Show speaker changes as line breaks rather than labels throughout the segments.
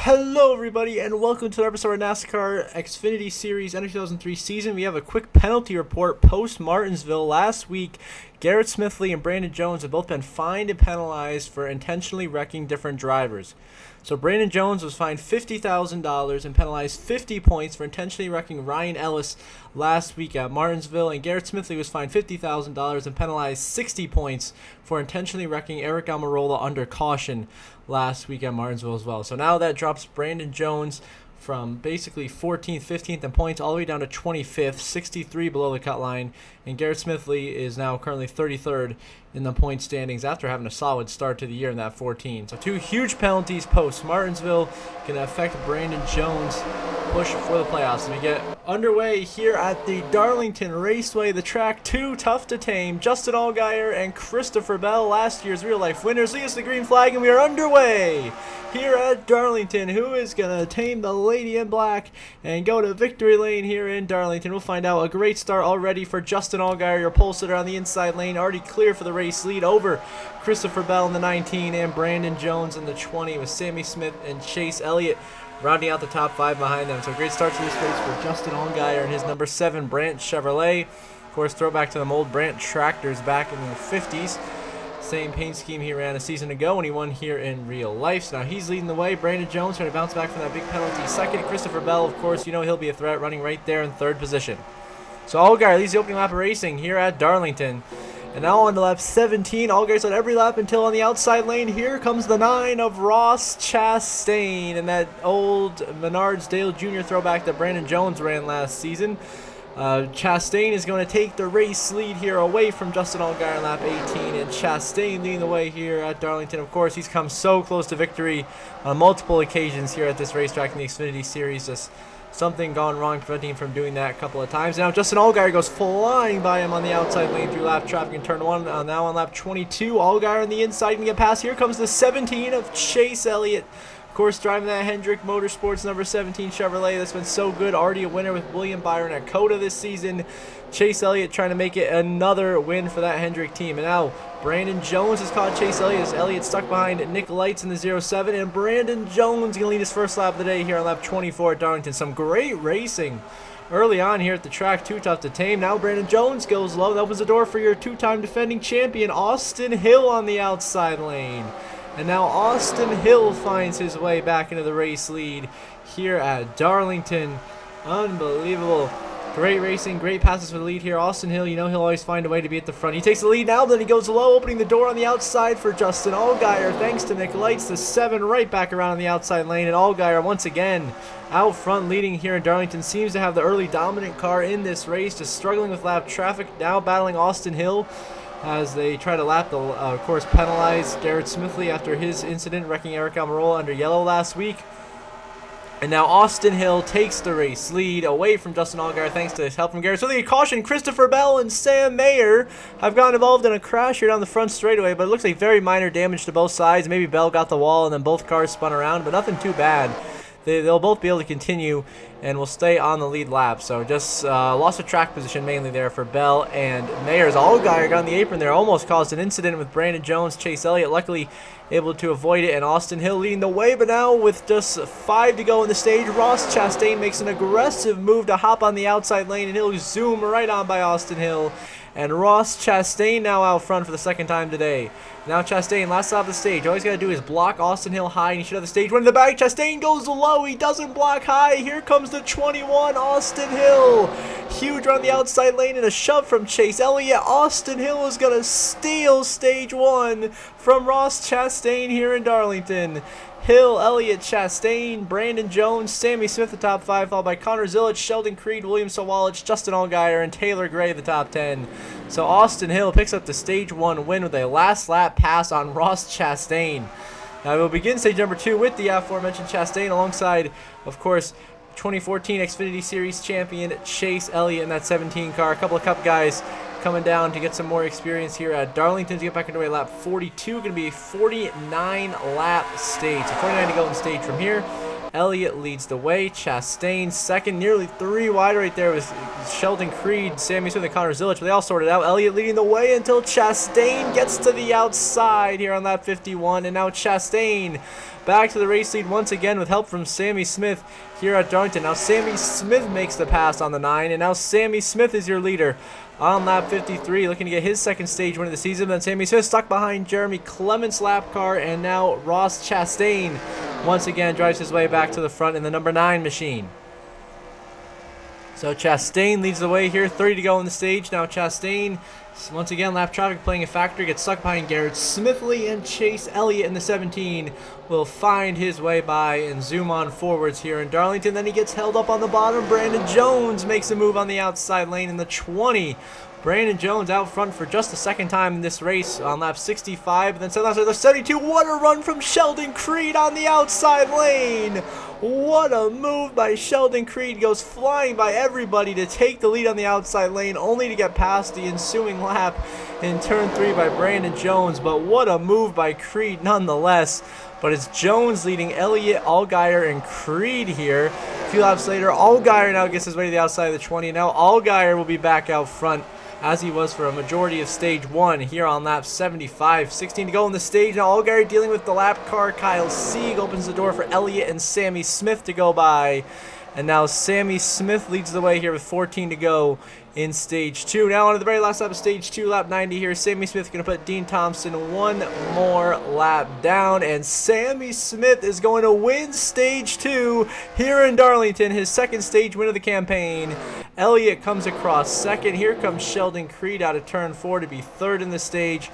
Hello everybody and welcome to another episode of NASCAR Xfinity Series NR2003 season. We have a quick penalty report post Martinsville. Last week, Garrett Smithley and Brandon Jones have both been fined and penalized for intentionally wrecking different drivers. So Brandon Jones was fined $50,000 and penalized 50 points for intentionally wrecking Ryan Ellis last week at Martinsville, and Garrett Smithley was fined $50,000 and penalized 60 points for intentionally wrecking Eric Almirola under caution last week at Martinsville as well. So now that drops Brandon Jones from basically 14th, 15th in points all the way down to 25th, 63 below the cut line, and Garrett Smithley is now currently 33rd in the point standings after having a solid start to the year in that 14. So two huge penalties post Martinsville can affect Brandon Jones' push for the playoffs. As we get underway here at the Darlington Raceway, the track too tough to tame. Justin Allgaier and Christopher Bell, last year's real-life winners, lead us the green flag, and we are underway here at Darlington. Who is going to tame the lady in black and go to victory lane here in Darlington? We'll find out. A great start already for Justin Allgaier, your pole sitter on the inside lane, already clear for the race lead over Christopher Bell in the 19 and Brandon Jones in the 20, with Sammy Smith and Chase Elliott rounding out the top 5 behind them. So great start to this race for Justin Allgaier and his number 7 Brandt Chevrolet. Of course, throwback to them old Brandt tractors back in the 50s. Same paint scheme he ran a season ago when he won here in real life. So now he's leading the way. Brandon Jones trying to bounce back from that big penalty. Second, Christopher Bell, of course, you know he'll be a threat, running right there in 3rd position. So Allgaier leads the opening lap of racing here at Darlington. And now on to lap 17. Allgaier's on every lap until on the outside lane. Here comes the 9 of Ross Chastain, and that old Menards Dale Jr. throwback that Brandon Jones ran last season. Chastain is going to take the race lead here away from Justin Allgaier in lap 18, and Chastain leading the way here at Darlington. Of course, he's come so close to victory on multiple occasions here at this racetrack in the Xfinity Series. Just something gone wrong preventing him from doing that a couple of times. Now Justin Allgaier goes flying by him on the outside lane through lap traffic in turn 1. Now on lap 22, Allgaier on the inside can get past. Here comes the 17 of Chase Elliott. Of course, driving that Hendrick Motorsports number 17 Chevrolet that's been so good. Already a winner with William Byron at Coda this season. Chase Elliott trying to make it another win for that Hendrick team. And now Brandon Jones has caught Chase Elliott as Elliott stuck behind Nick Lights in the 07. And Brandon Jones going to lead his first lap of the day here on lap 24 at Darlington. Some great racing early on here at the track. Too tough to tame. Now Brandon Jones goes low. That opens the door for your 2-time defending champion Austin Hill on the outside lane. And now Austin Hill finds his way back into the race lead here at Darlington. Unbelievable. Great racing, great passes for the lead here. Austin Hill, you know he'll always find a way to be at the front. He takes the lead now, then he goes low, opening the door on the outside for Justin Allgaier. Thanks to Nick Lights, the 7 right back around on the outside lane. And Allgaier once again out front leading here in Darlington. Seems to have the early dominant car in this race, just struggling with lap traffic. Now battling Austin Hill as they try to lap the, of course, penalize Garrett Smithley after his incident wrecking Eric Almirola under yellow last week. And now Austin Hill takes the race lead away from Justin Allgaier thanks to his help from Garrett. So the caution, Christopher Bell and Sam Mayer have gotten involved in a crash here down the front straightaway, but it looks like very minor damage to both sides. Maybe Bell got the wall and then both cars spun around, but nothing too bad. They'll both be able to continue and will stay on the lead lap. So just lost of track position mainly there for Bell and Mayers. Allgaier got on the apron there, almost caused an incident with Brandon Jones, Chase Elliott, luckily able to avoid it, and Austin Hill leading the way. But now with just 5 to go in the stage, Ross Chastain makes an aggressive move to hop on the outside lane, and he'll zoom right on by Austin Hill. And Ross Chastain now out front for the 2nd time today. Now Chastain, last stop of the stage. All he's got to do is block Austin Hill high, and he should have the stage win in the back. Chastain goes low. He doesn't block high. Here comes the 21, Austin Hill. Huge run on the outside lane and a shove from Chase Elliott. Austin Hill is going to steal stage 1 from Ross Chastain here in Darlington. Hill, Elliott, Chastain, Brandon Jones, Sammy Smith, the top 5, followed by Connor Zilic, Sheldon Creed, William Sawalich, Justin Allgaier, and Taylor Gray, the top 10. So Austin Hill picks up the stage 1 win with a last lap pass on Ross Chastain. Now we'll begin stage number 2 with the aforementioned Chastain alongside, of course, 2014 Xfinity Series champion Chase Elliott in that 17 car. A couple of Cup guys coming down to get some more experience here at Darlington to get back into a lap 42. Going to be a 49 lap stage. So 49 to go in stage from here. Elliott leads the way. Chastain second, nearly 3 wide right there with Sheldon Creed, Sammy Smith, and Connor Zilic. But they all sorted out. Elliott leading the way until Chastain gets to the outside here on lap 51. And now Chastain back to the race lead once again with help from Sammy Smith here at Darlington. Now Sammy Smith makes the pass on the 9, and now Sammy Smith is your leader on lap 53, looking to get his second stage win of the season. Then Sammy Smith stuck behind Jeremy Clement's lap car, and now Ross Chastain once again drives his way back to the front in the number 9 machine. So Chastain leads the way here, 30 to go in the stage. Now Chastain, once again, lap traffic playing a factor, gets stuck behind Garrett Smithley, and Chase Elliott in the 17 will find his way by and zoom on forwards here in Darlington. Then he gets held up on the bottom. Brandon Jones makes a move on the outside lane in the 20. Brandon Jones out front for just the second time in this race on lap 65. And then the 72. What a run from Sheldon Creed on the outside lane. What a move by Sheldon Creed. Goes flying by everybody to take the lead on the outside lane, only to get past the ensuing lap in turn 3 by Brandon Jones. But what a move by Creed nonetheless. But it's Jones leading Elliott, Allgaier, and Creed here. A few laps later, Allgaier now gets his way to the outside of the 20. Now Allgaier will be back out front, as he was for a majority of stage 1 here on lap 75. 16 to go in the stage. Now Allgaier dealing with the lap car. Kyle Sieg opens the door for Elliott and Sammy Smith to go by. And now Sammy Smith leads the way here with 14 to go in stage 2. Now on to the very last lap of stage 2, lap 90 here. Sammy Smith going to put Dean Thompson one more lap down. And Sammy Smith is going to win stage 2 here in Darlington, his second stage win of the campaign. Elliott comes across second. Here comes Sheldon Creed out of turn 4 to be third in the stage.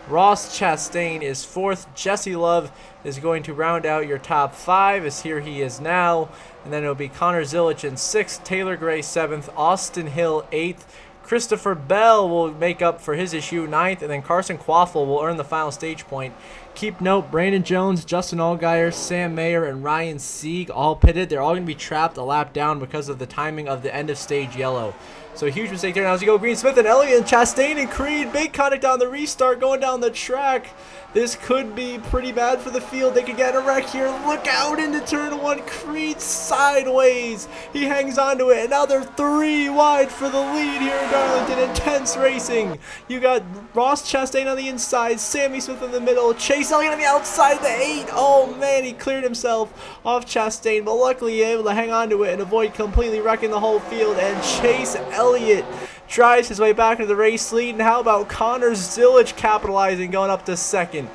Ross Chastain is fourth. Jesse Love is going to round out your top 5, as here he is now. And then it'll be Connor Zilic in 6th, Taylor Gray 7th, Austin Hill 8th. Christopher Bell will make up for his issue 9th, and then Carson Quaffle will earn the final stage point. Keep note, Brandon Jones, Justin Allgaier, Sam Mayer, and Ryan Sieg all pitted. They're all going to be trapped a lap down because of the timing of the end of stage yellow. So a huge mistake there. Now as you go, Green, Smith, and Elliott, and Chastain, and Creed. Big contact on the restart going down the track. This could be pretty bad for the field. They could get a wreck here. Look out into turn 1. Creed sideways. He hangs onto it. And now they're 3 wide for the lead here in Darlington. Intense racing. You got Ross Chastain on the inside. Sammy Smith in the middle. Chase Elliott on the outside, the 8. Oh, man, he cleared himself off Chastain. But luckily able to hang onto it and avoid completely wrecking the whole field. And Chase Elliott drives his way back into the race lead. And how about Connor Zilic capitalizing, going up to second?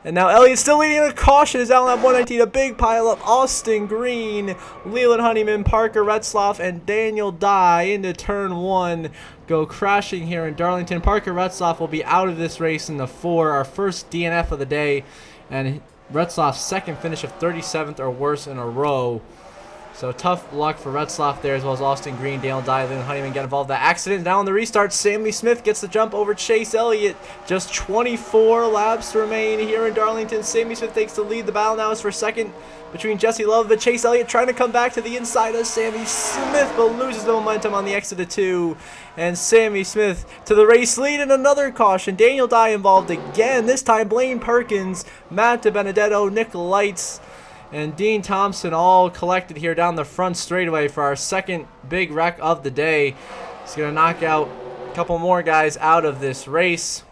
And now Elliott still leading in a caution is out on lap 119. A big pile up. Austin Green, Leland Honeyman, Parker Retzloff, and Daniel Dye into turn 1 go crashing here in Darlington. Parker Retzloff will be out of this race in the 4, our first DNF of the day. And Retzloff's second finish of 37th or worse in a row. So tough luck for Retzloff there, as well as Austin Green, Daniel Dye, and Honeyman get involved in that accident. Now on the restart, Sammy Smith gets the jump over Chase Elliott. Just 24 laps remain here in Darlington. Sammy Smith takes the lead. The battle now is for second between Jesse Love, but Chase Elliott trying to come back to the inside of Sammy Smith, but loses the momentum on the exit of 2. And Sammy Smith to the race lead, and another caution. Daniel Dye involved again. This time Blaine Perkins, Matt DiBenedetto, Nick Lights, and Dean Thompson all collected here down the front straightaway for our second big wreck of the day. He's going to knock out a couple more guys out of this race.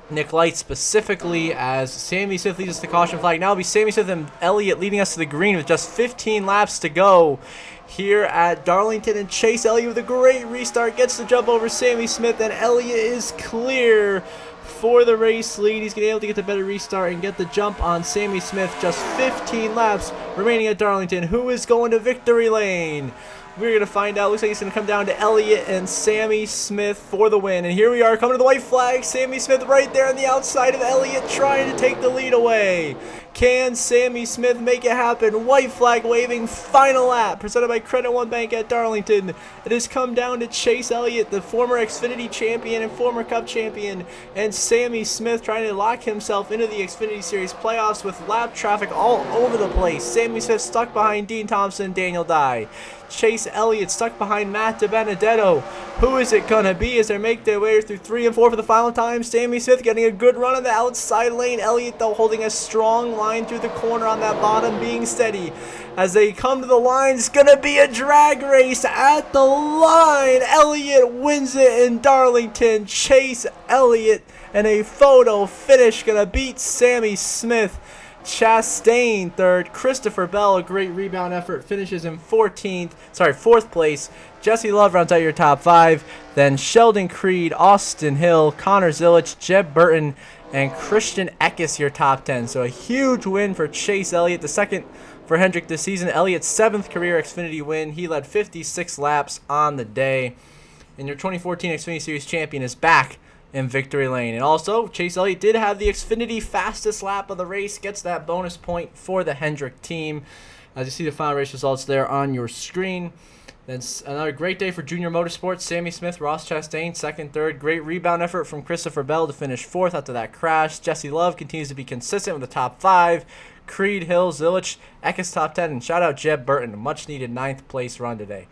Nick Light specifically, as Sammy Smith leads us to caution flag. Now it'll be Sammy Smith and Elliott leading us to the green with just 15 laps to go here at Darlington. And Chase Elliott with a great restart gets the jump over Sammy Smith, and Elliott is clear for the race lead. He's going to be able to get the better restart and get the jump on Sammy Smith. Just 15 laps remaining at Darlington. Who is going to victory lane? We're going to find out. Looks like it's going to come down to Elliott and Sammy Smith for the win. And here we are coming to the white flag. Sammy Smith right there on the outside of Elliott trying to take the lead away. Can Sammy Smith make it happen? White flag waving, final lap presented by Credit One Bank at Darlington. It has come down to Chase Elliott, the former Xfinity champion and former Cup champion, and Sammy Smith trying to lock himself into the Xfinity Series playoffs with lap traffic all over the place. Sammy Smith stuck behind Dean Thompson, Daniel Dye. Chase Elliott stuck behind Matt DiBenedetto. Who is it gonna be as they make their way through 3 and 4 for the final time? Sammy Smith getting a good run on the outside lane. Elliott though holding a strong line flying through the corner on that bottom, being steady. As they come to the line, it's going to be a drag race at the line. Elliott wins it in Darlington. Chase Elliott and a photo finish going to beat Sammy Smith. Chastain third. Christopher Bell, a great rebound effort, finishes in fourth place. Jesse Love rounds out your top 5. Then Sheldon Creed, Austin Hill, Connor Zilic, Jeb Burton, and Christian Eckes your top 10. So a huge win for Chase Elliott, the second for Hendrick this season. Elliott's 7th career Xfinity win. He led 56 laps on the day. And your 2014 Xfinity Series champion is back in victory lane. And also, Chase Elliott did have the Xfinity fastest lap of the race, gets that bonus point for the Hendrick team. As you see the final race results there on your screen. Then another great day for Junior Motorsports. Sammy Smith, Ross Chastain, second, third. Great rebound effort from Christopher Bell to finish 4th after that crash. Jesse Love continues to be consistent with the top 5. Creed, Hill, Zilic, Eckes top 10. And shout out Jeb Burton, a much-needed 9th place run today.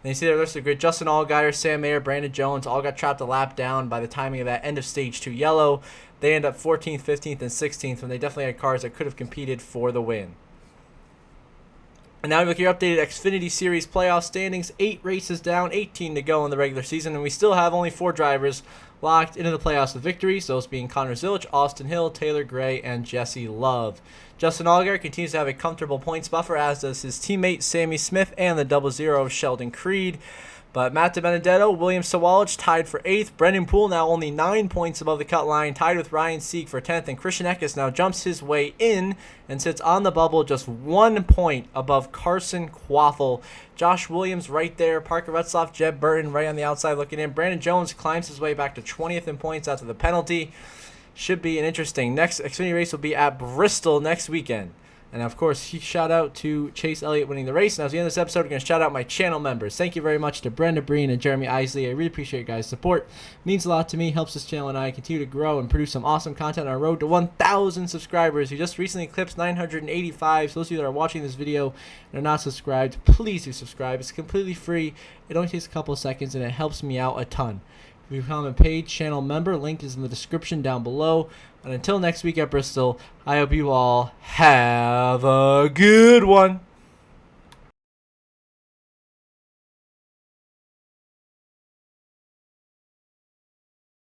Then you see the rest of the grid. Justin Allgaier, Sam Mayer, Brandon Jones all got trapped a lap down by the timing of that end of stage 2 yellow. They end up 14th, 15th, and 16th when they definitely had cars that could have competed for the win. And now we look at your updated Xfinity Series playoff standings. 8 races down, 18 to go in the regular season, and we still have only 4 drivers locked into the playoffs with victories, those being Connor Zilic, Austin Hill, Taylor Gray, and Jesse Love. Justin Allgaier continues to have a comfortable points buffer, as does his teammate Sammy Smith and the 00 Sheldon Creed. But Matt DiBenedetto, William Sawalich tied for 8th. Brendan Poole now only 9 points above the cut line, tied with Ryan Sieg for 10th. And Christian Eckes now jumps his way in and sits on the bubble just 1 point above Carson Quaffle. Josh Williams right there. Parker Retzloff, Jeb Burton right on the outside looking in. Brandon Jones climbs his way back to 20th in points after the penalty. Should be an interesting next Xfinity race will be at Bristol next weekend. And, of course, shout out to Chase Elliott winning the race. And as the end of this episode, we're going to shout out my channel members. Thank you very much to Brenda Breen and Jeremy Isley. I really appreciate your guys' support. It means a lot to me, helps this channel and I continue to grow and produce some awesome content on our road to 1,000 subscribers. We just recently eclipsed 985. So those of you that are watching this video and are not subscribed, please do subscribe. It's completely free. It only takes a couple of seconds, and it helps me out a ton. If you become a paid channel member, link is in the description down below. And until next week at Bristol, I hope you all have a good one.